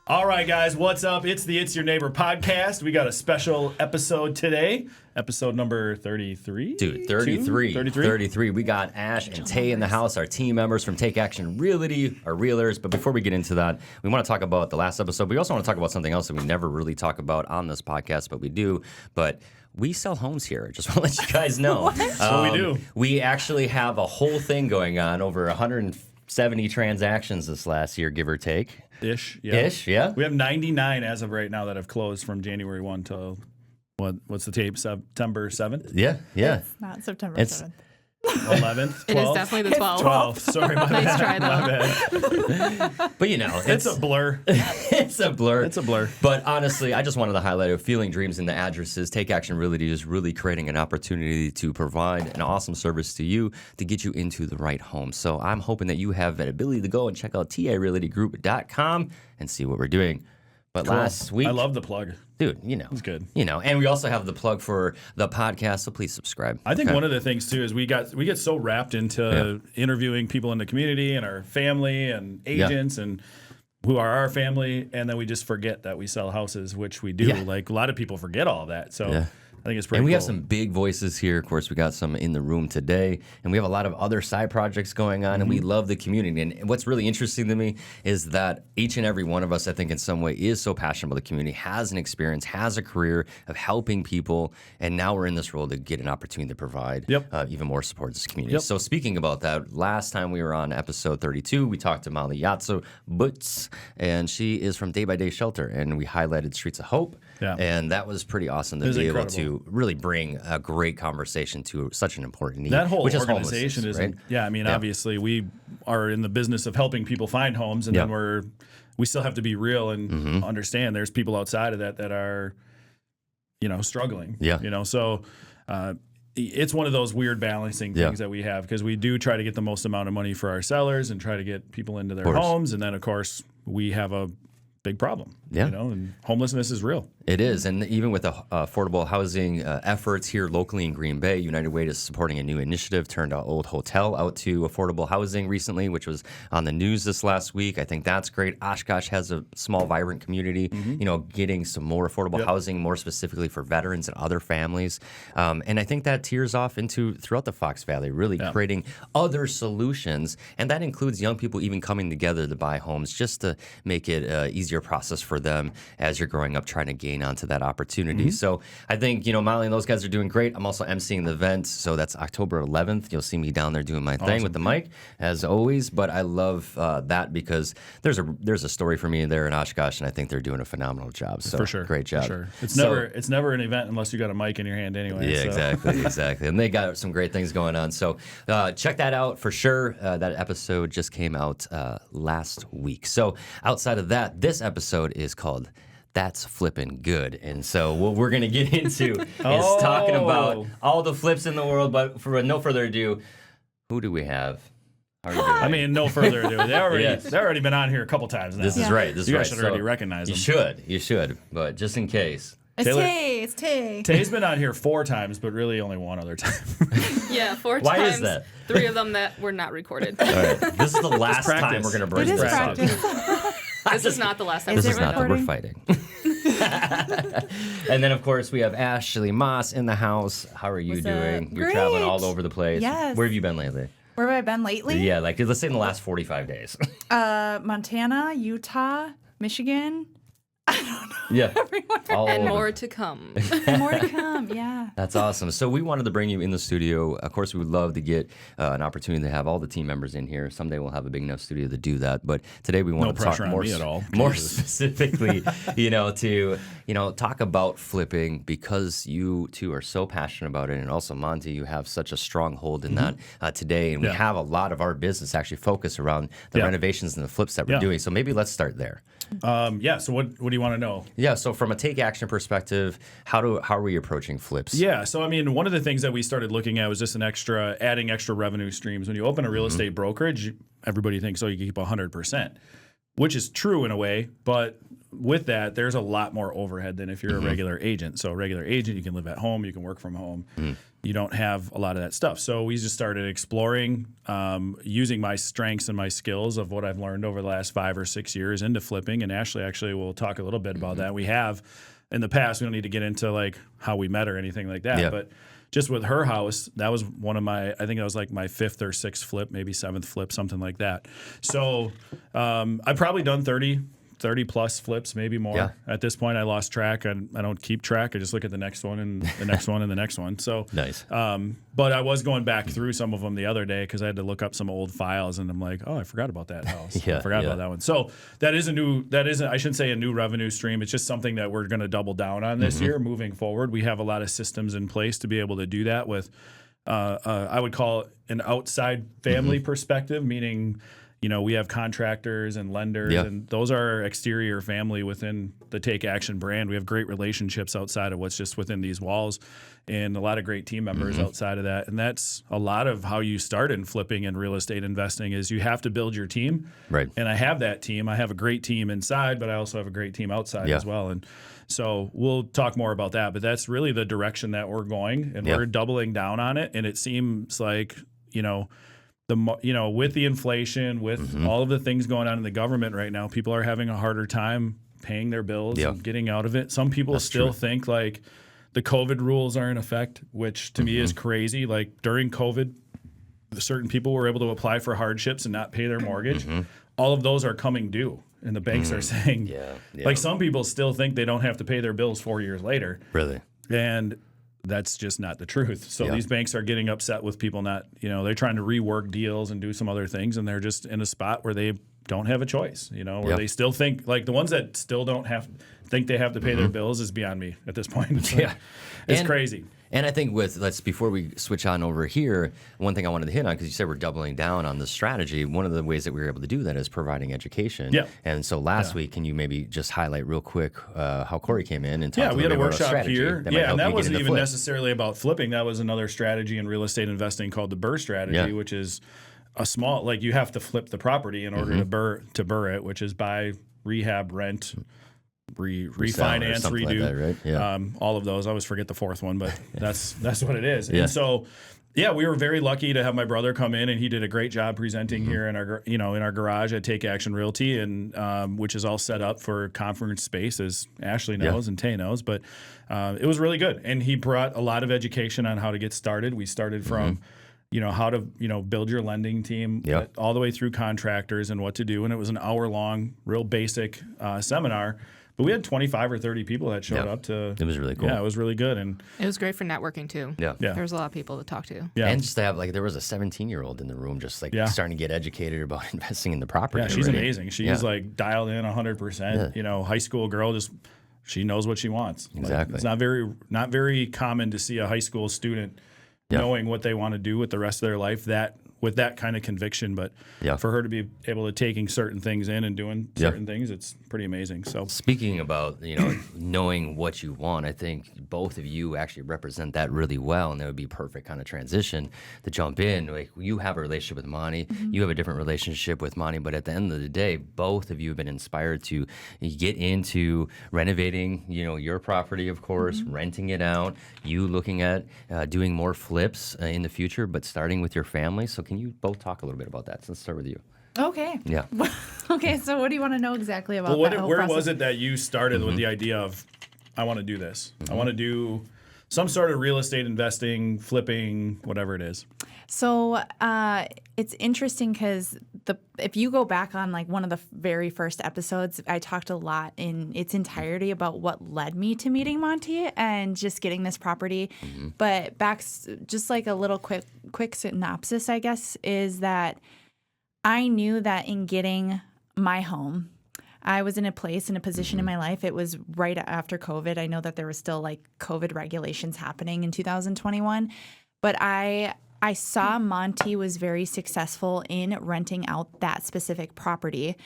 All right, guys, what's up? It's the It's Your Neighbor podcast. We got a special episode today, episode number 33. Dude, 33. We got Ash and Tay in the house, our team members from Take Action Realty, our realtors. But before we get into that, we want to talk about the last episode. We also want to talk about something else that we never really talk about on this podcast, but we do. But we sell homes here. Just want to let you guys know. That's what we do. We actually have a whole thing going on, over 170 transactions this last year, give or take. Ish, yeah. We have 99 as of right now that have closed from January 1 till, what's the tape, September 7th? Yeah. It's not September 7th. 11th, 12th? It is definitely the 12th. 12th, sorry, my Nice bad. try, though. My bad. But, you know, It's a blur. It's a blur. It's a blur. But honestly, I just wanted to highlight of Feeling Dreams in the addresses. Take Action Realty is really creating an opportunity to provide an awesome service to you to get you into the right home. So I'm hoping that you have an ability to go and check out tarealitygroup.com and see what we're doing. But Cool. last week, I love the plug. dude, you know, It's good. You know, and we also have the plug for the podcast, so please subscribe. I think Okay? one of the things too is we get so wrapped into interviewing people in the community and our family and agents and who are our family, and then we just forget that we sell houses, which we do. Yeah. Like a lot of people forget all of that. So I think it's pretty And we cool. have some big voices here. Of course, we got some in the room today, and we have a lot of other side projects going on, and we love the community. And what's really interesting to me is that each and every one of us, I think in some way, is so passionate about the community, has an experience, has a career of helping people, and now we're in this role to get an opportunity to provide even more support to this community. So speaking about that, last time we were on episode 32, we talked to Molly Yatso Butz, and she is from Day by Day Shelter, and we highlighted Streets of Hope, and that was pretty awesome to be able to really bring a great conversation to such an important need. That whole which organization is isn't. right? Yeah, I mean, obviously we are in the business of helping people find homes, and then we still have to be real and understand there's people outside of that are, struggling. Yeah. So it's one of those weird balancing things that we have, because we do try to get the most amount of money for our sellers and try to get people into their homes, and then of course we have a big problem. And homelessness is real. It is, and even with the affordable housing efforts here locally in Green Bay, United Way is supporting a new initiative, turned our old hotel out to affordable housing recently, which was on the news this last week. I think that's great. Oshkosh has a small, vibrant community, getting some more affordable housing, more specifically for veterans and other families. And I think that tears off throughout the Fox Valley, really creating other solutions, and that includes young people even coming together to buy homes just to make it an easier process for them as you're growing up trying to gain onto that opportunity. So I think, Molly and those guys are doing great. I'm also emceeing the event, so that's October 11th. You'll see me down there doing my thing with the mic, as always. But I love that because there's a story for me there in Oshkosh, and I think they're doing a phenomenal job. So For sure. great job. For sure. It's never an event unless you got a mic in your hand anyway. Yeah, so. exactly. And they got some great things going on. So check that out for sure. That episode just came out last week. So outside of that, this episode is called That's Flippin Good. And so what we're going to get into is talking about all the flips in the world. But for no further ado, who do we have? How are you doing? I mean, no further ado. They've already been on here a couple times now. This is right. You guys should already recognize them. You should. But just in case. It's Tay. Tay's been on here 4 times, but really only one other time. Yeah, 4 Why times. is that? 3 of them that were not recorded. All right. This is the last time we're going to bring It is this up. practice. This is not the last time. Is This it is not that we're recording? fighting. And then, of course, we have Ashley Moss in the house. How are you What's doing? up? You're Great. traveling all over the place. Yes. Where have you been lately? Where have I been lately? Yeah, let's say in the last 45 days. Montana, Utah, Michigan. I don't know. Yeah. Everywhere. All And over. more to come. More to come. Yeah. That's awesome. So we wanted to bring you in the studio. Of course, we would love to get an opportunity to have all the team members in here. Someday we'll have a big enough studio to do that. But today we want to talk more, me at all. more Jesus. specifically, to talk about flipping, because you two are so passionate about it. And also, Monte, you have such a strong hold in that today. And we have a lot of our business actually focused around the renovations and the flips that we're doing. So maybe let's start there. So what do you want to know? Yeah, so from a Take Action perspective, how are we approaching flips? Yeah, so I mean, one of the things that we started looking at was just adding extra revenue streams. When you open a real estate brokerage, everybody thinks, you keep 100%, which is true in a way, but with that, there's a lot more overhead than if you're a regular agent. So a regular agent, you can live at home, you can work from home. You don't have a lot of that stuff. So we just started exploring using my strengths and my skills of what I've learned over the last 5 or 6 years into flipping. And Ashley actually will talk a little bit about that. We have in the past, we don't need to get into like how we met or anything like that, but just with her house, that was one of my, I think that was like my 5th or 6th flip, maybe 7th flip, something like that. So I've probably done 30 plus flips, maybe more. At this point, I lost track. I don't keep track. I just look at the next one and the next one and the next one. So nice. But I was going back through some of them the other day because I had to look up some old files, and I'm like, oh, I forgot about that house. I forgot about that one. So that isn't, I shouldn't say a new revenue stream. It's just something that we're going to double down on this year moving forward. We have a lot of systems in place to be able to do that with, I would call it an outside family perspective, meaning, we have contractors and lenders, and those are exterior family within the Take Action brand. We have great relationships outside of what's just within these walls, and a lot of great team members outside of that. And that's a lot of how you start in flipping and real estate investing is you have to build your team. Right. And I have that team. I have a great team inside, but I also have a great team outside as well. And so we'll talk more about that, but that's really the direction that we're going, and we're doubling down on it. And it seems like, with the inflation, with all of the things going on in the government right now, people are having a harder time paying their bills and getting out of it. Some people still think like the COVID rules are in effect, which to me is crazy. Like during COVID, certain people were able to apply for hardships and not pay their mortgage. All of those are coming due. And the banks are saying, like some people still think they don't have to pay their bills 4 years later. Really? And that's just not the truth. So these banks are getting upset with people not, they're trying to rework deals and do some other things, and they're just in a spot where they don't have a choice, where they still think, like the ones that still don't think they have to pay their bills is beyond me at this point. It's crazy. And I think before we switch on over here, one thing I wanted to hit on, because you said we're doubling down on the strategy, one of the ways that we were able to do that is providing education. Yeah. And so last week, can you maybe just highlight real quick how Corey came in and talked a little bit about strategy? We had a workshop here. And that wasn't even necessarily about flipping. That was another strategy in real estate investing called the BRRRR strategy, which is a small, like you have to flip the property in order to BRRRR it, which is buy, rehab, rent, refinance, redo, like that, right? All of those. I always forget the fourth one, but that's what it is. And so, we were very lucky to have my brother come in, and he did a great job presenting here in our in our garage at Take Action Realty, and which is all set up for conference space, as Ashley knows and Tay knows. But it was really good, and he brought a lot of education on how to get started. We started from how to, build your lending team all the way through contractors and what to do. And it was an hour-long, real basic seminar. But we had 25 or 30 people that showed up to. It was really cool. Yeah, it was really good. And it was great for networking, too. Yeah. There was a lot of people to talk to. Yeah. And just to have, there was a 17-year-old in the room just, starting to get educated about investing in the property. Yeah, she's amazing. She's, dialed in 100%. High school girl, she knows what she wants. Exactly. It's not very common to see a high school student knowing what they want to do with the rest of their life with that kind of conviction. But for her to be able to taking certain things in and doing certain things, it's pretty amazing. So speaking about, knowing what you want, I think both of you actually represent that really well, and that would be perfect kind of transition to jump in. Like, you have a relationship with Monte, you have a different relationship with Monte, but at the end of the day, both of you have been inspired to get into renovating, your property, of course, renting it out, you looking at doing more flips in the future, but starting with your family. So can you both talk a little bit about that? So let's start with you. Okay. Yeah. Okay, so what do you want to know exactly about that whole where process? was it that you started with the idea of, I want to do this? I want to do some sort of real estate investing, flipping, whatever it is. So it's interesting because if you go back on one of the very first episodes, I talked a lot in its entirety about what led me to meeting Monte and just getting this property. But just a little quick synopsis, I guess, is that I knew that in getting my home, I was in a position in my life. It was right after COVID. I know that there was still COVID regulations happening in 2021, but I saw Monte was very successful in renting out that specific property,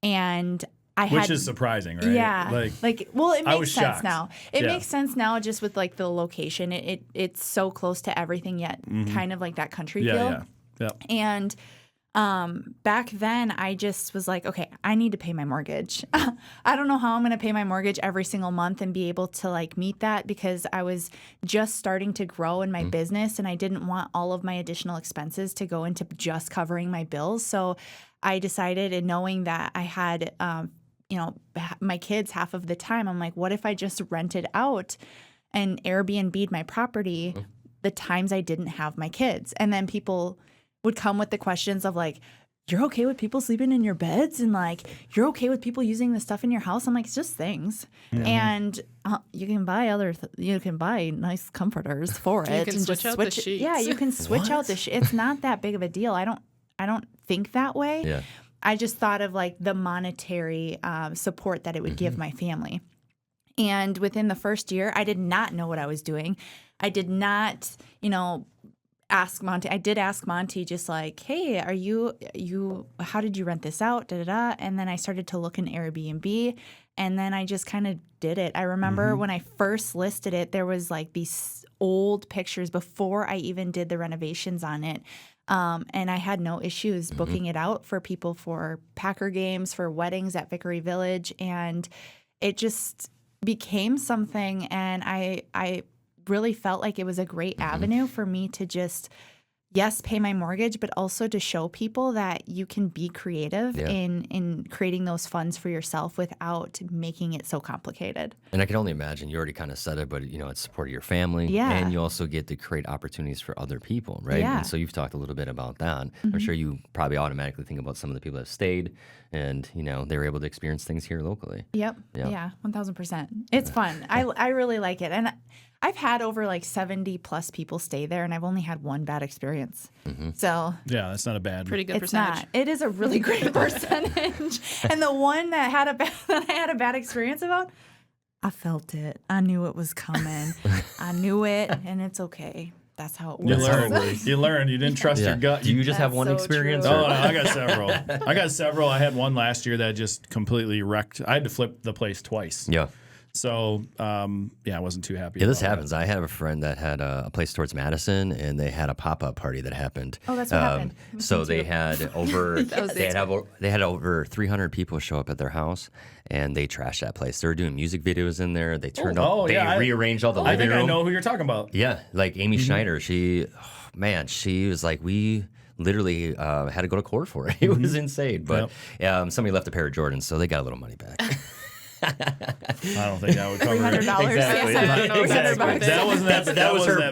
and which is surprising, right? Yeah, well, it makes sense shocked. now. It makes sense now just with the location. It's so close to everything, yet kind of like that country feel. Yeah. And Back then, I just was like, okay, I need to pay my mortgage. I don't know how I'm going to pay my mortgage every single month and be able to like meet that because I was just starting to grow in my business and I didn't want all of my additional expenses to go into just covering my bills. So I decided, and knowing that I had, my kids half of the time, I'm like, what if I just rented out and Airbnb'd my property the times I didn't have my kids? And then people would come with the questions of like, you're okay with people sleeping in your beds? And like, you're okay with people using the stuff in your house? I'm like, it's just things. And you can buy you can buy nice comforters for it. You can and switch just out the sheets. Yeah, you can switch out the sheets. It's not that big of a deal. I don't think that way. Yeah. I just thought of like the monetary support that it would give my family. And within the first year, I did not know what I was doing. I did not, ask Monte. I did ask Monte just like, hey, how did you rent this out? Da, da, da. And then I started to look in Airbnb and then I just kind of did it. I remember when I first listed it, there was like these old pictures before I even did the renovations on it. And I had no issues booking it out for people for Packer games, for weddings at Vickery Village. And it just became something. And I really felt like it was a great avenue for me to just, yes, pay my mortgage, but also to show people that you can be creative in creating those funds for yourself without making it so complicated. And I can only imagine, you already kind of said it, but it's support of your family. Yeah. And you also get to create opportunities for other people, right? Yeah. And so you've talked a little bit about that. I'm sure you probably automatically think about some of the people that stayed and, they were able to experience things here locally. Yep. Yeah, 1,000%. It's fun. I really like it. And I've had over like 70 plus people stay there, and I've only had one bad experience. So yeah, that's not a bad. Pretty good it's percentage. not. It is a really great percentage. And the one that I had a bad experience about, I felt it. I knew it was coming. I knew it, and it's okay. That's how it You works. learned. You learned. You didn't trust your gut. Do you just have That's one so experience? true. Oh, Or? no, I got several. I had one last year that just completely wrecked. I had to flip the place twice. Yeah. So, I wasn't too happy. Yeah, this about happens. I have a friend that had a place towards Madison, and they had a pop-up party that happened. Oh, that's what happened. So they had over they had over 300 people show up at their house, and they trashed that place. They were doing music videos in there. They turned up. They rearranged all the I living think room. I know who you're talking about. Yeah, like Amy Schneider. She was like, we literally had to go to court for it. It was insane. But somebody left a pair of Jordans, so they got a little money back. I don't think that would cover $300. Exactly. Yes, I don't know. Exactly.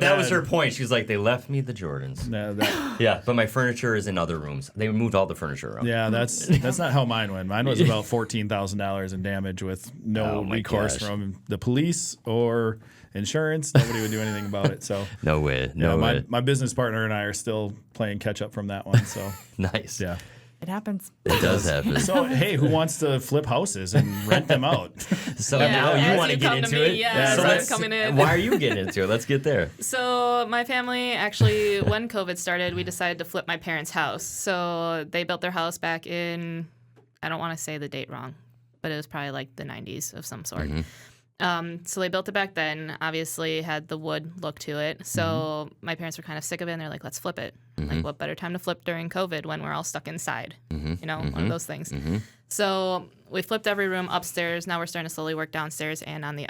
That was her point. She was like, they left me the Jordans. No, Yeah, but my furniture is in other rooms. They moved all the furniture around. yeah, that's not how mine went. Mine was about $14,000 in damage with no Oh my recourse gosh. from the police or insurance. Nobody would do anything about it. So No way. No way. my business partner and I are still playing catch up from that one. So Nice. yeah. It happens. It does happen. So hey, who wants to flip houses and rent them out? So Yeah, now you as want to you get come to into me, it. yeah, so so let's- I'm coming in. Why are you getting into it? Let's get there. So my family actually, when COVID started, we decided to flip my parents' house. So they built their house back in, I don't want to say the date wrong, but it was probably like the 90s of some sort. So they built it back then, obviously had the wood look to it. So my parents were kind of sick of it, and they're like, let's flip it. Like, what better time to flip during COVID when we're all stuck inside? One of those things. So we flipped every room upstairs. Now we're starting to slowly work downstairs and on the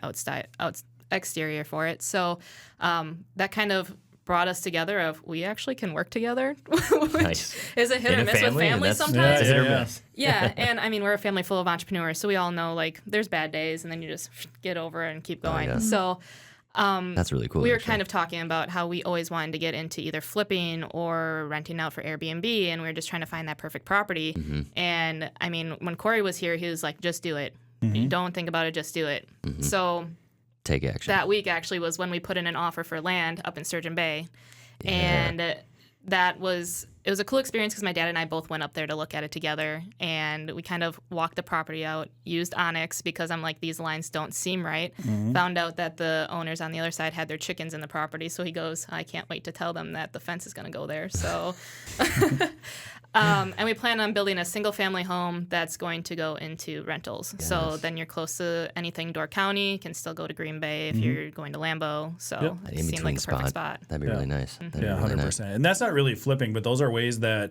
exterior for it. So that kind of brought us together of we actually can work together, which Nice. is a hit In or a miss with family, and families that's- sometimes. It's a hit or Yeah. miss. Yeah, and I mean, we're a family full of entrepreneurs, so we all know, like, there's bad days, and then you just get over it and keep going. yeah. So That's really cool. we were actually. kind of talking about how we always wanted to get into either flipping or renting out for Airbnb, and we were just trying to find that perfect property. And, I mean, when Corey was here, he was like, just do it. You don't think about it, just do it. So Take action. that week actually was when we put in an offer for land up in Sturgeon Bay. And it was a cool experience because my dad and I both went up there to look at it together, and we kind of walked the property out, used Onyx because I'm like, these lines don't seem right. Found out that the owners on the other side had their chickens in the property, so he goes, I can't wait to tell them that the fence is going to go there. So and we plan on building a single family home that's going to go into rentals. So then you're close to anything Door County, can still go to Green Bay if you're going to Lambeau. So Yep. it in seemed between like a perfect spot. That'd be really nice. That'd be Yeah, really 100%. nice. And that's not really flipping, but those are ways that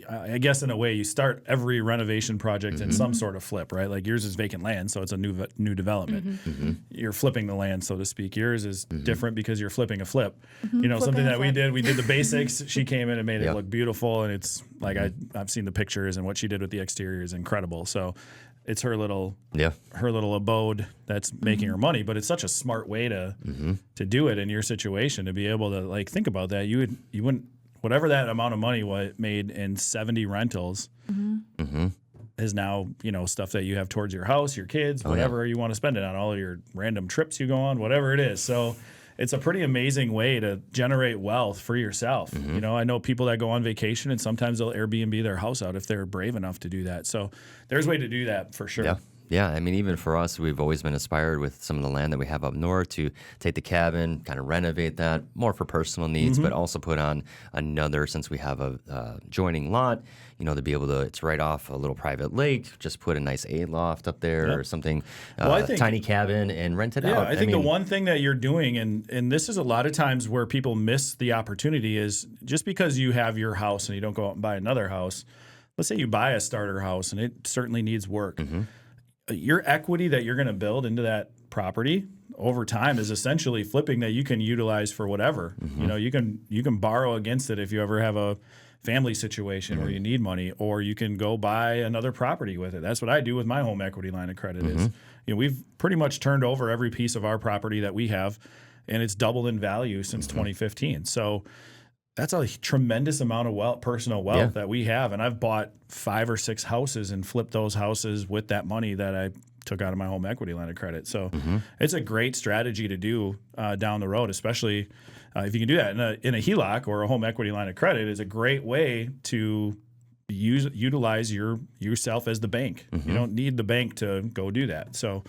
I guess in a way, you start every renovation project in some sort of flip, right? Like yours is vacant land, so it's a new development. You're flipping the land, so to speak. Yours is different because you're flipping a flip. You know, something that we did the basics. She came in and made it look beautiful, and it's like I've seen the pictures, and what she did with the exterior is incredible. So it's her little abode that's making her money, but it's such a smart way to do it in your situation, to be able to like think about that. You wouldn't. Whatever that amount of money made in 70 rentals is now, you know, stuff that you have towards your house, your kids, whatever you want to spend it on, all of your random trips you go on, whatever it is. So it's a pretty amazing way to generate wealth for yourself. You know, I know people that go on vacation and sometimes they'll Airbnb their house out if they're brave enough to do that. So there's a way to do that for sure. Yeah, I mean, even for us, we've always been inspired with some of the land that we have up north to take the cabin, kind of renovate that, more for personal needs, but also put on another, since we have a joining lot, you know, to be able to, it's right off a little private lake, just put a nice A-loft up there or something, tiny cabin, and rent it out. Yeah, I think the one thing that you're doing, and this is a lot of times where people miss the opportunity, is just because you have your house and you don't go out and buy another house, let's say you buy a starter house and it certainly needs work. Your equity that you're going to build into that property over time is essentially flipping that you can utilize for whatever. You know, you can borrow against it if you ever have a family situation where you need money, or you can go buy another property with it. That's what I do with my home equity line of credit. Is, you know, we've pretty much turned over every piece of our property that we have, and it's doubled in value since 2015. So that's a tremendous amount of personal wealth that we have. And I've bought 5 or 6 houses and flipped those houses with that money that I took out of my home equity line of credit. So it's a great strategy to do down the road, especially if you can do that in a HELOC or a home equity line of credit. Is a great way to utilize yourself as the bank. You don't need the bank to go do that. So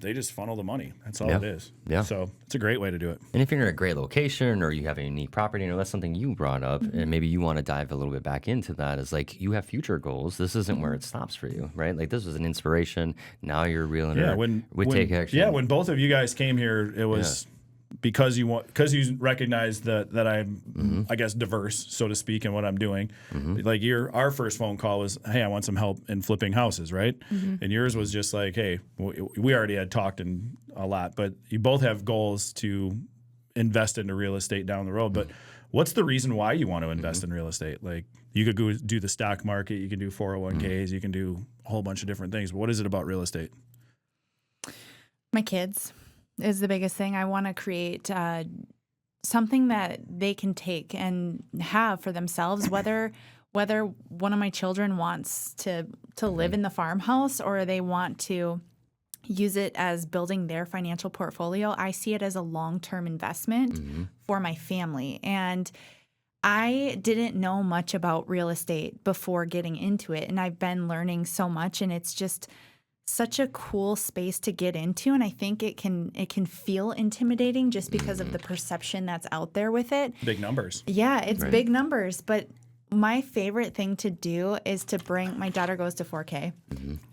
they just funnel the money. That's all it is. Yeah. So it's a great way to do it. And if you're in a great location or you have a unique property, or that's something you brought up, and maybe you want to dive a little bit back into that, is like you have future goals. This isn't where it stops for you, right? Like this was an inspiration. Now you're a realtor with Take Action. Yeah, when both of you guys came here, it was because you recognize that I'm I guess diverse, so to speak, in what I'm doing. Like our first phone call was, hey, I want some help in flipping houses, right? And yours was just like, hey, we already had talked a lot, but you both have goals to invest into real estate down the road. But what's the reason why you want to invest in real estate? Like you could go do the stock market, you can do 401ks, you can do a whole bunch of different things. But what is it about real estate? My kids is the biggest thing. I want to create something that they can take and have for themselves, whether one of my children wants to live in the farmhouse or they want to use it as building their financial portfolio. I see it as a long-term investment for my family. And I didn't know much about real estate before getting into it, and I've been learning so much, and it's just such a cool space to get into, and I think it can feel intimidating just because of the perception that's out there with it. Big numbers. Yeah, it's big numbers, but my favorite thing to do is to bring my daughter goes to 4K.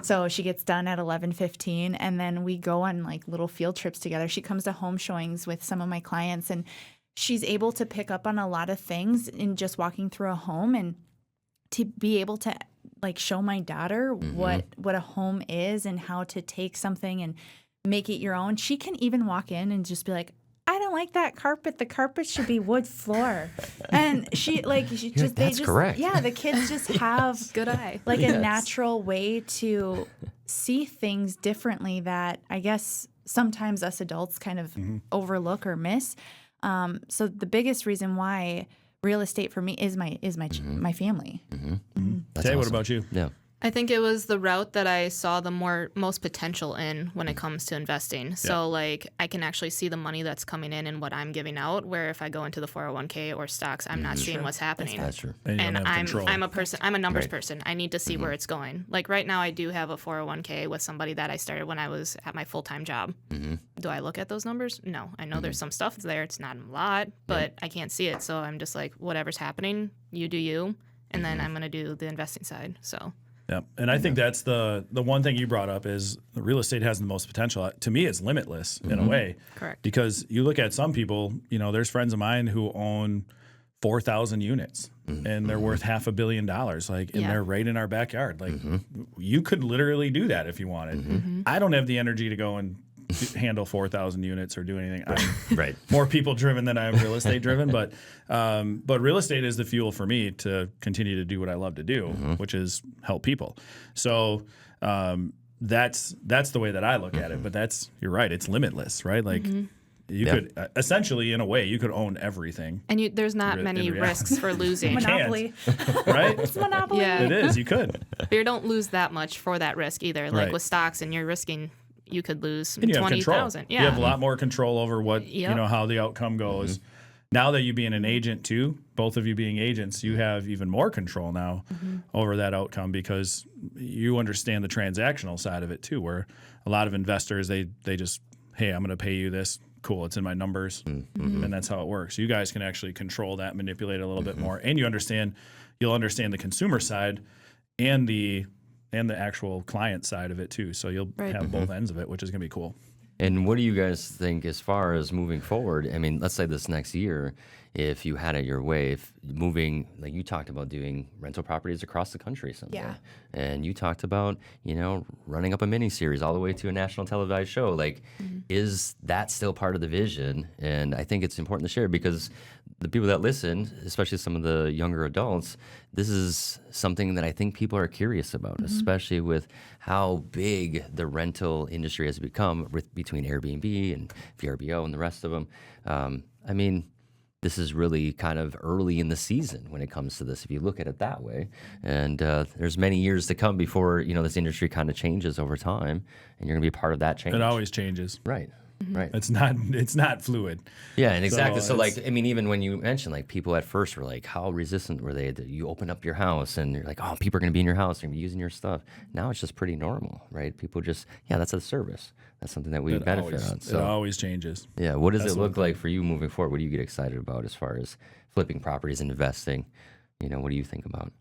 So she gets done at 11:15, and then we go on like little field trips together. She comes to home showings with some of my clients, and she's able to pick up on a lot of things in just walking through a home, and to be able to like show my daughter what a home is and how to take something and make it your own. She can even walk in and just be like, I don't like that carpet. The carpet should be wood floor. And that's correct. Yeah, the kids just have good eye. Like a natural way to see things differently that I guess sometimes us adults kind of overlook or miss. So the biggest reason why real estate for me is my family. Tay, what about you? Yeah. I think it was the route that I saw the most potential in when it comes to investing. So like I can actually see the money that's coming in and what I'm giving out, where if I go into the 401k or stocks, I'm not seeing what's happening. That's true. And I'm a numbers person. I need to see where it's going. Like right now I do have a 401k with somebody that I started when I was at my full-time job. Do I look at those numbers? No. I know there's some stuff there. It's not a lot, but I can't see it. So I'm just like, whatever's happening, you do you. And then I'm going to do the investing side. So yeah, and I think that's the one thing you brought up is the real estate has the most potential. To me, it's limitless in a way. Correct. Because you look at some people, there's friends of mine who own 4,000 units. and they're worth $500 million, like, and they're right in our backyard. Like, you could literally do that if you wanted. I don't have the energy to go and handle 4,000 units or do anything. I'm more people driven than I am real estate driven, but real estate is the fuel for me to continue to do what I love to do, which is help people. So that's the way that I look at it. But you're right, it's limitless, right? Like you could essentially, in a way, you could own everything. And there's not many risks for losing. Monopoly. Right? It's Monopoly. Yeah. It is. You could. But you don't lose that much for that risk either. Like with stocks, and you're risking, you could lose 20,000. Yeah. You have a lot more control over what how the outcome goes. Now that you being an agent too, both of you being agents, you have even more control now over that outcome because you understand the transactional side of it too. Where a lot of investors they just, hey, I'm going to pay you this. Cool, it's in my numbers, and that's how it works. You guys can actually control that, manipulate it a little bit more, and you'll understand the consumer side and the actual client side of it too. So you'll have both ends of it, which is going to be cool. And what do you guys think as far as moving forward? I mean, let's say this next year, if you had it your way, if moving, like you talked about doing rental properties across the country someday. Yeah. And you talked about, running up a mini series all the way to a national televised show. Like, is that still part of the vision? And I think it's important to share because the people that listen, especially some of the younger adults, this is something that I think people are curious about, especially with how big the rental industry has become between Airbnb and VRBO and the rest of them. I mean, this is really kind of early in the season when it comes to this, if you look at it that way. And there's many years to come before, this industry kind of changes over time, and you're going to be part of that change. It always changes. Right. Right. It's not fluid. Yeah, and exactly. So even when you mentioned, people at first were like, how resistant were they? That you open up your house and you're like, oh, people are going to be in your house, they're going to be using your stuff. Now it's just pretty normal, right? People just, that's a service. That's something that we benefit on. So it always changes. Yeah. What does it look like for you moving forward? What do you get excited about as far as flipping properties and investing? What do you think about?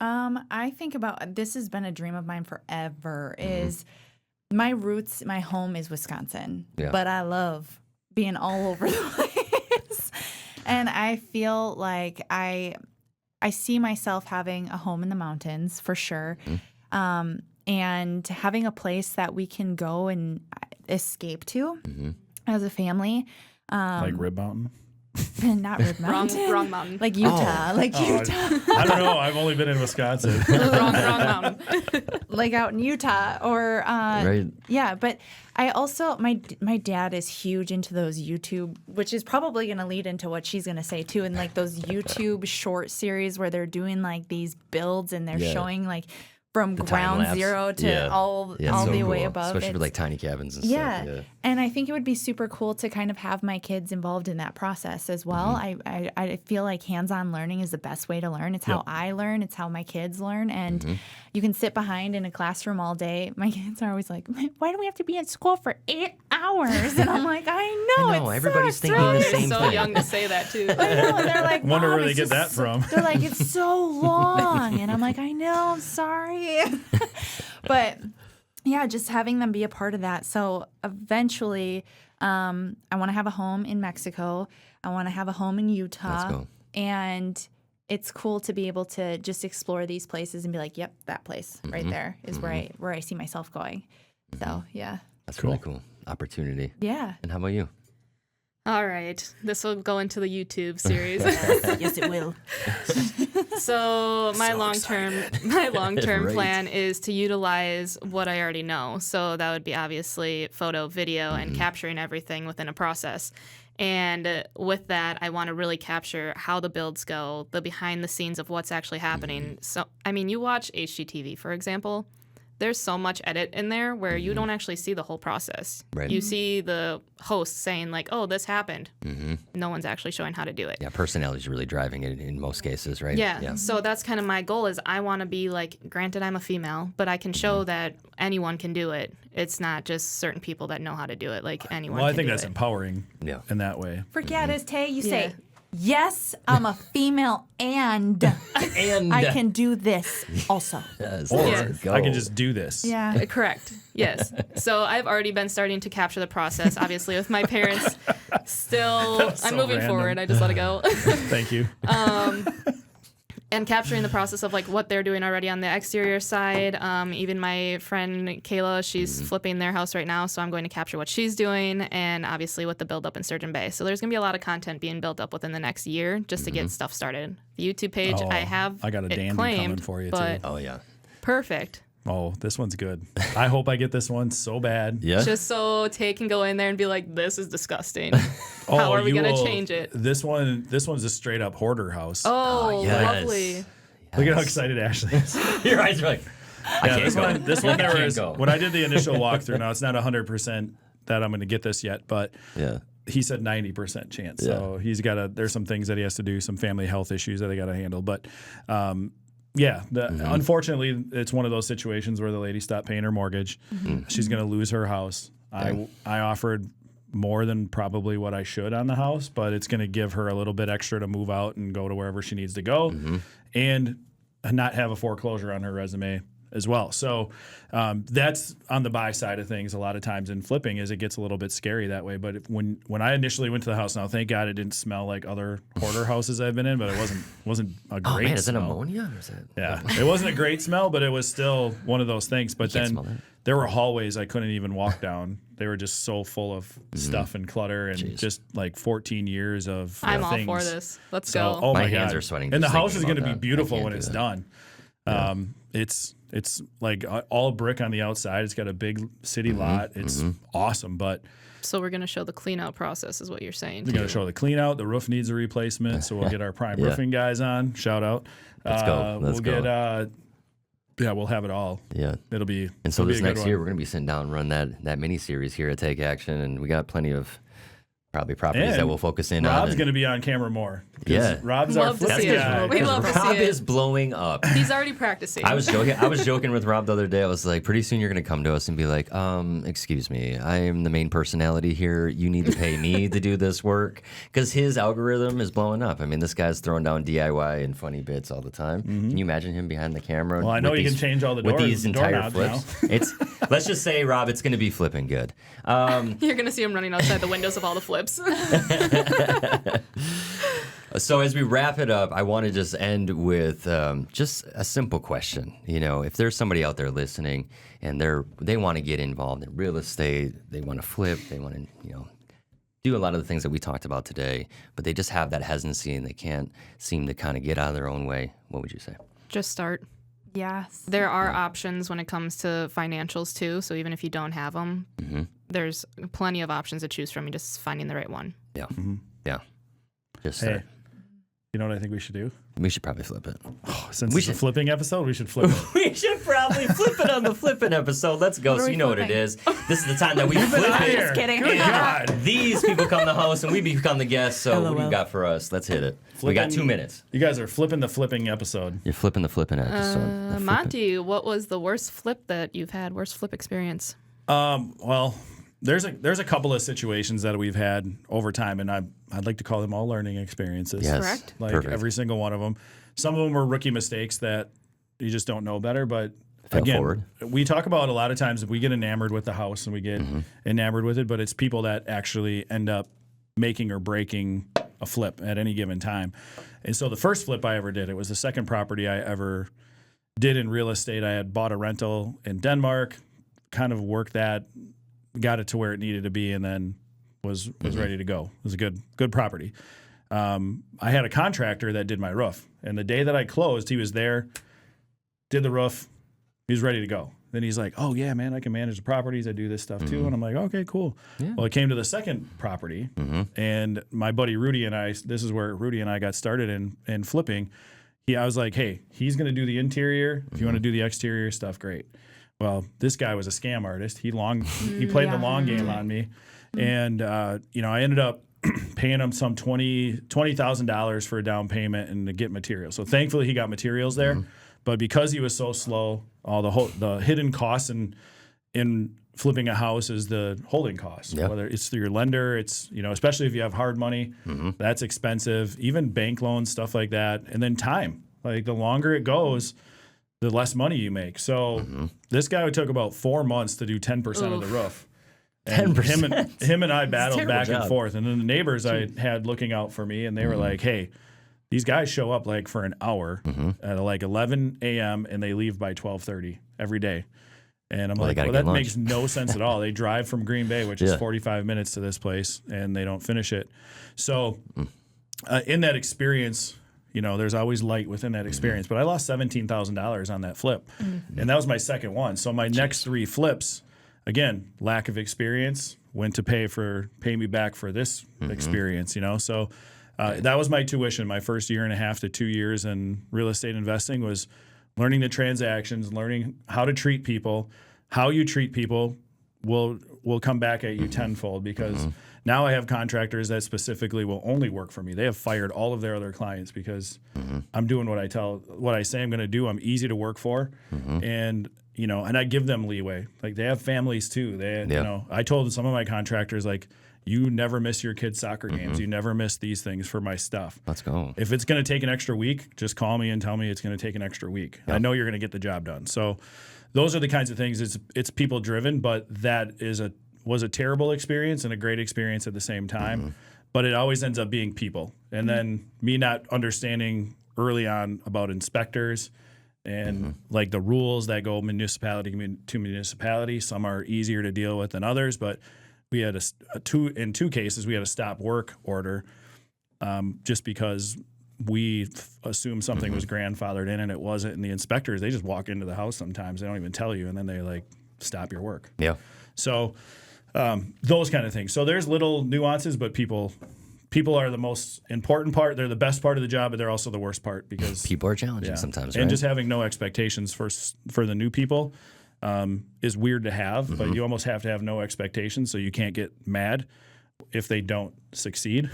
I think about, this has been a dream of mine forever, is my roots, my home is Wisconsin, but I love being all over the place. And I feel like I see myself having a home in the mountains for sure. And having a place that we can go and escape to as a family. Like Rib Mountain? Not Rib Mountain. Wrong mountain. Like Utah. Utah. I don't know. I've only been in Wisconsin. wrong mountain. Like out in Utah or right. Yeah, but I also my dad is huge into those YouTube, which is probably going to lead into what she's going to say too, and like those YouTube short series where they're doing like these builds and they're showing like from ground zero to all the way above. Especially for like tiny cabins and stuff. Yeah. And I think it would be super cool to kind of have my kids involved in that process as well. I feel like hands-on learning is the best way to learn. It's how I learn. It's how my kids learn. And you can sit behind in a classroom all day. My kids are always like, why do we have to be in school for 8 hours? And I'm like, I know. Everybody's thinking right? the same thing. They're so young to say that too. I know. And they're like, wonder where they it's get that from. They're like, it's so long. And I'm like, I know. I'm sorry. But yeah, just having them be a part of that. So eventually, I want to have a home in Mexico. I want to have a home in Utah. Let's go. And it's cool to be able to just explore these places and be like, yep, that place right there is where I see myself going. So yeah. That's really cool. Opportunity. Yeah. And how about you? All right. This will go into the YouTube series. Yes, it will. So my long-term Right. plan is to utilize what I already know. So that would be obviously photo, video, and capturing everything within a process. And with that, I want to really capture how the builds go, the behind the scenes of what's actually happening. So, I mean, you watch HGTV, for example. There's so much edit in there where you don't actually see the whole process. Right. You see the host saying like, oh, this happened. No one's actually showing how to do it. Yeah, personality is really driving it in most cases, right? Yeah. So that's kind of my goal is I want to be like, granted I'm a female, but I can show that anyone can do it. It's not just certain people that know how to do it. Like anyone Well, I can think do that's it. empowering in that way. Forget it, Tay. You Yeah. say, yes, I'm a female and I can do this also. Yes, Or let's go. I can just do this. Yeah. Correct. Yes. So I've already been starting to capture the process, obviously, with my parents. Still, That's I'm so moving random. forward. I just let it go. Thank you. And capturing the process of like what they're doing already on the exterior side. Even my friend Kayla, she's flipping their house right now, so I'm going to capture what she's doing, and obviously with the build up in Sturgeon Bay. So there's going to be a lot of content being built up within the next year just to get stuff started. The YouTube page, I got a dandy coming for you too. Oh yeah, perfect. Oh, this one's good. I hope I get this one so bad. Yeah. Just so Tay can go in there and be like, "This is disgusting. How are we gonna change it?" This one's a straight up hoarder house. Oh, yes. lovely. Yes. Look at how excited Ashley is. Your eyes are like, This one there was, go. when I did the initial walkthrough, now it's not 100% that I'm going to get this yet, but he said 90% chance. So he's got there's some things that he has to do, some family health issues that they got to handle. But unfortunately, it's one of those situations where the lady stopped paying her mortgage. She's going to lose her house. I offered more than probably what I should on the house, but it's going to give her a little bit extra to move out and go to wherever she needs to go and not have a foreclosure on her resume as well. So that's on the buy side of things. A lot of times in flipping is it gets a little bit scary that way. But when I initially went to the house, now thank God it didn't smell like other hoarder houses I've been in, but it wasn't a great oh man, is it smell. ammonia or is it? Yeah, it wasn't a great smell, but it was still one of those things. But then there were hallways I couldn't even walk down. They were just so full of stuff and clutter and just like 14 years of I'm things. all for this. Let's So, go. oh My my hands God. are sweating And the just house is thinking going to about be that. beautiful I when can't it's do done. It's like all brick on the outside. It's got a big city lot. It's awesome, but So we're going to show the clean out process is what you're saying. we're going to show the clean out. The roof needs a replacement, so we'll get our prime roofing guys on. Shout out. Let's go. Let's go. We'll have it all. Yeah. It'll be. And so it'll be this a good next one. year, we're going to be sitting down and run that mini series here at Take Action, and we got plenty of probably properties that And we'll focus in on. Rob's going to be on camera more. 'Cause Yeah. Rob's Love our to flipping see it. guy. We love to see Rob it. is blowing up. He's already practicing. I was joking with Rob the other day. I was like, pretty soon you're going to come to us and be like, excuse me, I am the main personality here. You need to pay me to do this work because his algorithm is blowing up. I mean, this guy's throwing down DIY and funny bits all the time. Can you imagine him behind the camera? Well, I know you can change all the with doors, these entire doorknobs flips. Let's just say, Rob, it's going to be flipping good. You're going to see him running outside the windows of all the flips. So as we wrap it up, I want to just end with just a simple question. You know, if there's somebody out there listening and they want to get involved in real estate, they want to flip, they want to, do a lot of the things that we talked about today, but they just have that hesitancy and they can't seem to kind of get out of their own way, what would you say? Just start. Yes. There are options when it comes to financials too. So even if you don't have them, there's plenty of options to choose from. You're just finding the right one. Yeah. Yeah. Just Hey, start. you know what I think we should do? We should probably flip it. Since it's a flipping episode, we should flip it. We should probably flip it on the flipping episode. Let's go. What are So we you know what it flipping? is. This is the time that we flip outta it. here. Just kidding. Good God. These people come to host and we become the guests. So what do you LOL. got for us? Let's hit it. We got 2 minutes. You guys are flipping the flipping episode. You're flipping the flipping episode. The flipping. Monty, what was the worst flip that you've had? Worst flip experience? Well, there's a couple of situations that we've had over time, and I'd like to call them all learning experiences. Yes. Correct. Like Perfect. every single one of them. Some of them were rookie mistakes that you just don't know better. But Fail again, forward. we talk about a lot of times if we get enamored with the house and we get enamored with it, but it's people that actually end up making or breaking a flip at any given time. And so the first flip I ever did, it was the second property I ever did in real estate. I had bought a rental in Denmark, kind of worked that, got it to where it needed to be, and then was ready to go. It was a good property. I had a contractor that did my roof, and the day that I closed, he was there, did the roof, he was ready to go. Then he's like, "Oh yeah, man, I can manage the properties. I do this stuff too." And I'm like, "Okay, cool." Yeah. Well, it came to the second property, and my buddy Rudy and I. This is where Rudy and I got started in flipping. I was like, "Hey, he's going to do the interior. If you want to do the exterior stuff, great." Well, this guy was a scam artist. He played the long game on me, and I ended up paying him some $20,000 for a down payment and to get materials. So thankfully he got materials there, but because he was so slow, all the hidden costs in flipping a house is the holding costs. Yeah. Whether it's through your lender, it's especially if you have hard money, that's expensive. Even bank loans, stuff like that, and then time. Like the longer it goes, the less money you make. So this guy took about 4 months to do 10% of the roof. And 10%. him and I battled terrible back and job. forth. And then the neighbors I had looking out for me, and they were like, "Hey, these guys show up like for an hour at like 11 a.m. and they leave by 12:30 every day. And I'm like, well, that makes no sense at all. They drive from Green Bay, which is 45 minutes to this place, and they don't finish it. So in that experience, you know, there's always light within that experience. But I lost $17,000 on that flip, and that was my second one. So my next 3 flips, again, lack of experience, went to pay me back for this experience, you know. So that was my tuition. My first year and a half to 2 years in real estate investing was learning the transactions, learning how to treat people. How you treat people will come back at you tenfold, because now I have contractors that specifically will only work for me. They have fired all of their other clients because I'm doing what I say I'm going to do. I'm easy to work for, and you know, and I give them leeway. Like, they have families too. You know, I told some of my contractors, like, you never miss your kids' soccer games. You never miss these things for my stuff. Let's go. If it's going to take an extra week, just call me and tell me it's going to take an extra week. I know you're going to get the job done. So those are the kinds of things. It's people driven, but that was a terrible experience and a great experience at the same time. But it always ends up being people. And then me not understanding early on about inspectors and like the rules that go municipality to municipality. Some are easier to deal with than others, but we had in 2 cases, we had a stop work order just because we assumed something was grandfathered in and it wasn't. And the inspectors, they just walk into the house sometimes. They don't even tell you. And then they like stop your work. Yeah. So those kind of things. So there's little nuances, but people are the most important part. They're the best part of the job, but they're also the worst part, because people are challenging sometimes, right? And just having no expectations for the new people is weird to have, but you almost have to have no expectations, so you can't get mad if they don't succeed.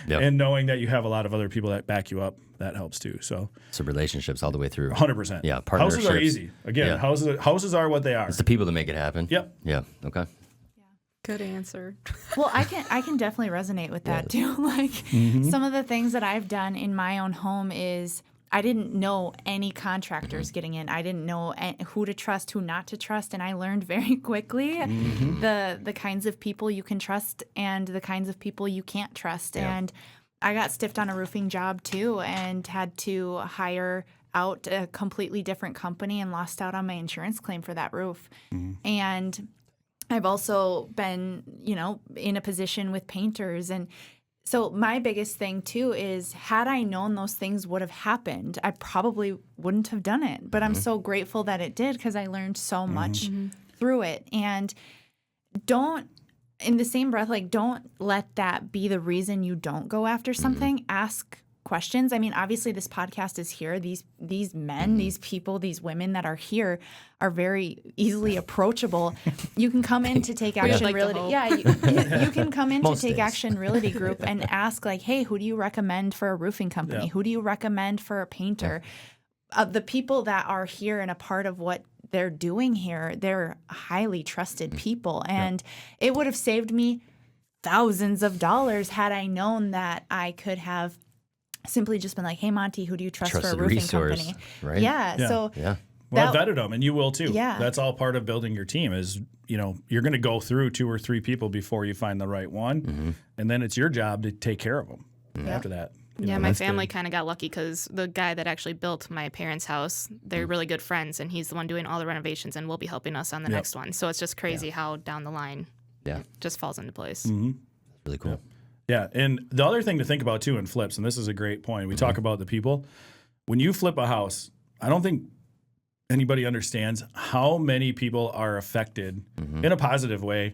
And knowing that you have a lot of other people that back you up, that helps too. So relationships all the way through. 100%. Yeah, partnerships. Houses are easy. Again, houses are what they are. It's the people that make it happen. Yep. Yeah. Okay. Good answer. Well, I can definitely resonate with that too. Like, some of the things that I've done in my own home is I didn't know any contractors getting in. I didn't know who to trust, who not to trust, and I learned very quickly the kinds of people you can trust and the kinds of people you can't trust. Yeah. And I got stiffed on a roofing job too, and had to hire out a completely different company and lost out on my insurance claim for that roof. And I've also been, you know, in a position with painters. And so my biggest thing too is, had I known those things would have happened, I probably wouldn't have done it. But I'm so grateful that it did, because I learned so much through it. And don't, in the same breath, like, don't let that be the reason you don't go after something. Ask questions. I mean, obviously this podcast is here. These men, these people, these women that are here are very easily approachable. You can come in to Take Action Realty. Yeah, you can come in to Take Action Realty Group and ask, like, hey, who do you recommend for a roofing company? Who do you recommend for a painter? The people that are here and a part of what they're doing here, they're highly trusted people. And it would have saved me thousands of dollars had I known that I could have simply just been like, hey, Monty, who do you trust for a roofing company? Right? Yeah. So well, I vetted them, and you will too. Yeah. That's all part of building your team is, you know, you're going to go through 2 or 3 people before you find the right one. And then it's your job to take care of them after that. Yeah, my family kind of got lucky, because the guy that actually built my parents' house, they're really good friends, and he's the one doing all the renovations and will be helping us on the next one. So it's just crazy how down the line it just falls into place. Really cool. Yeah, and the other thing to think about too in flips, and this is a great point, we talk about the people. When you flip a house, I don't think anybody understands how many people are affected in a positive way,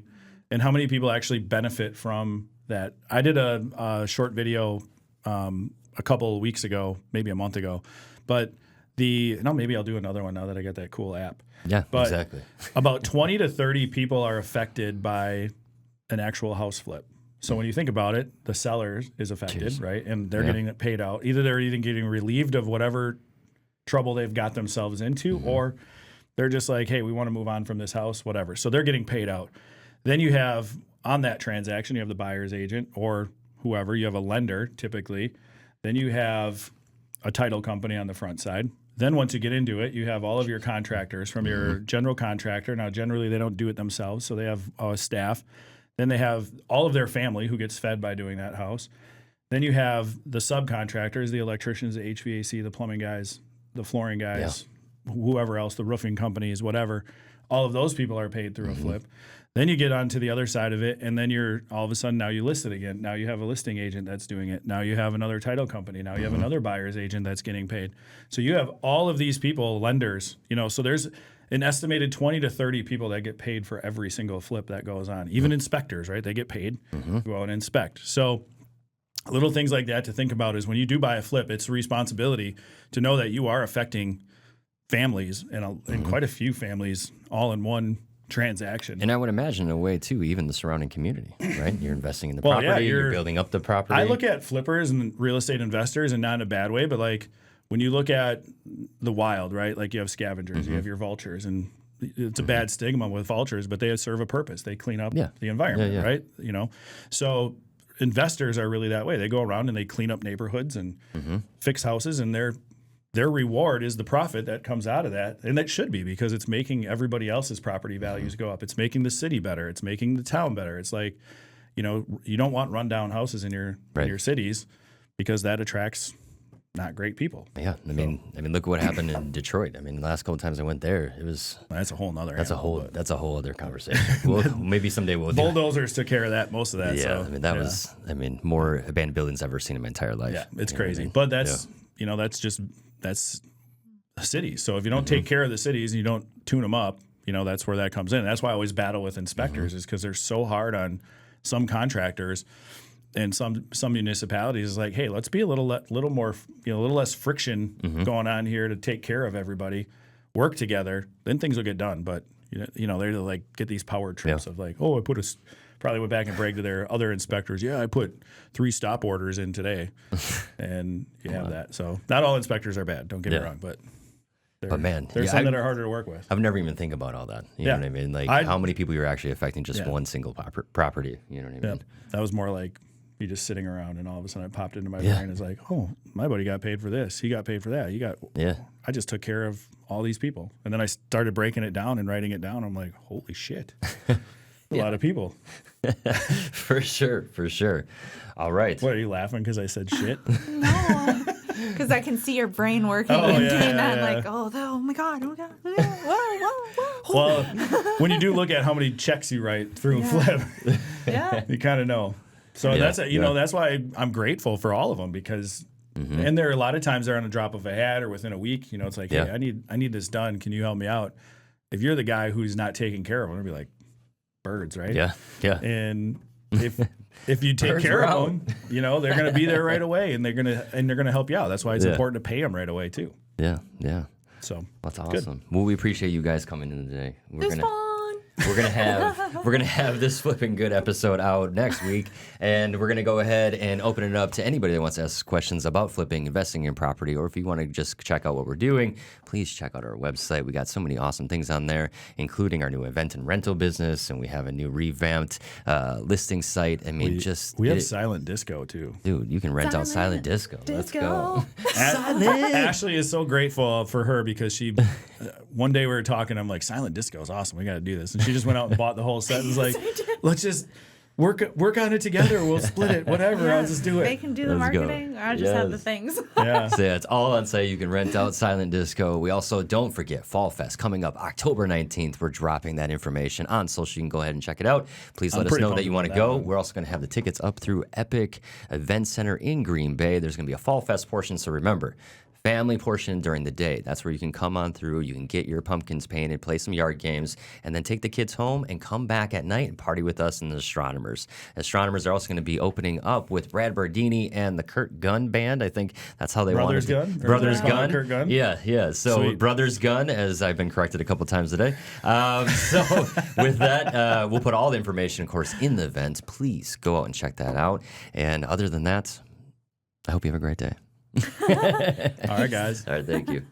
and how many people actually benefit from that. I did a short video a couple of weeks ago, maybe a month ago, but maybe I'll do another one now that I got that cool app. Yeah, but exactly. About 20 to 30 people are affected by an actual house flip. So when you think about it, the seller is affected, right? And they're getting it paid out. Either they're getting relieved of whatever trouble they've got themselves into, or they're just like, hey, we want to move on from this house, whatever. So they're getting paid out. Then you have, on that transaction, you have the buyer's agent or whoever. You have a lender, typically. Then you have a title company on the front side. Then once you get into it, you have all of your contractors from your general contractor. Now, generally, they don't do it themselves, so they have staff. Then they have all of their family who gets fed by doing that house. Then you have the subcontractors, the electricians, the HVAC, the plumbing guys, the flooring guys, whoever else, the roofing companies, whatever. All of those people are paid through a flip. Then you get onto the other side of it, and then you're all of a sudden now you list it again. Now you have a listing agent that's doing it. Now you have another title company. Now you have another buyer's agent that's getting paid. So you have all of these people, lenders, so there's an estimated 20 to 30 people that get paid for every single flip that goes on. Even inspectors, right? They get paid to go out and inspect. So little things like that to think about is when you do buy a flip, it's a responsibility to know that you are affecting families and quite a few families all in one transaction. And I would imagine in a way too, even the surrounding community, right? You're investing in the property, you're building up the property. I look at flippers and real estate investors, and not in a bad way, but like when you look at the wild, right? Like you have scavengers, you have your vultures, and it's a bad stigma with vultures, but they serve a purpose. They clean up the environment, right? So investors are really that way. They go around and they clean up neighborhoods and fix houses, and their reward is the profit that comes out of that. And that should be, because it's making everybody else's property values go up. It's making the city better. It's making the town better. It's like, you don't want rundown houses in your cities, because that attracts not great people. Yeah. I mean, look at what happened in Detroit. I mean, the last couple of times I went there, it was. That's a whole nother. That's a whole other conversation. Maybe someday we'll do. Bulldozers took care of most of that. Yeah. So, that was, more abandoned buildings I've ever seen in my entire life. Yeah. It's crazy. But that's, that's a city. So if you don't take care of the cities and you don't tune them up, that's where that comes in. That's why I always battle with inspectors, is because they're so hard on some contractors and some municipalities. Is like, hey, let's be a little more, a little less friction going on here to take care of everybody, work together, then things will get done. But they're like get these power trips of like, oh, probably went back and bragged to their other inspectors. Yeah, I put 3 stop orders in today, and you have that. So not all inspectors are bad. Don't get me wrong, but there's some that are harder to work with. I've never even think about all that. You know what I mean? Like how many people you're actually affecting just one single property. You know what I mean? That was more like me just sitting around, and all of a sudden it popped into my brain. It's like, oh, my buddy got paid for this. He got paid for that. I just took care of all these people, and then I started breaking it down and writing it down. I'm like, holy shit. A lot of people. For sure. All right. What, are you laughing because I said shit? No, because I can see your brain working and doing that. Like, oh my God. Whoa. Well, when you do look at how many checks you write through Flip, you kind of know. So that's why I'm grateful for all of them, because and there are a lot of times they're on a drop of a hat or within a week. It's like, hey, I need this done. Can you help me out? If you're the guy who's not taking care of them, it'll be like, birds, right? Yeah. And if you take care of them, they're going to be there right away, and they're going to help you out. That's why it's important to pay them right away too. Yeah. So that's awesome. Good. Well, we appreciate you guys coming in today. We're gonna have this Flippin Good episode out next week, and we're gonna go ahead and open it up to anybody that wants to ask questions about flipping, investing in property, or if you want to just check out what we're doing, please check out our website. We got so many awesome things on there, including our new event and rental business, and we have a new revamped listing site. I mean, we have silent disco too, dude. You can rent out silent disco. Let's go. Ashley is so grateful for her, because she one day we were talking. I'm like, silent disco is awesome. We got to do this, and she just went out and bought the whole set and was like, let's just work on it together. We'll split it, whatever. I'll just do it. They can do the marketing. I'll just have the things. So it's all on site. You can rent out silent disco. We also, don't forget, Fall Fest coming up October 19th. We're dropping that information on social. You can go ahead and check it out. Please let us know that you want to go. We're also going to have the tickets up through Epic Event Center in Green Bay. There's going to be a Fall Fest portion, so remember, family portion during the day. That's where you can come on through. You can get your pumpkins painted, play some yard games, and then take the kids home and come back at night and party with us and the Astronomers. Astronomers are also going to be opening up with Brad Bardini and the Kurt Gunn Band. I think that's how they want it. Brothers Gunn? Kurt Gunn? Yeah. So sweet. Brothers Gunn, as I've been corrected a couple times today. So with that, we'll put all the information, of course, in the event. Please go out and check that out. And other than that, I hope you have a great day. All right, guys. All right, thank you.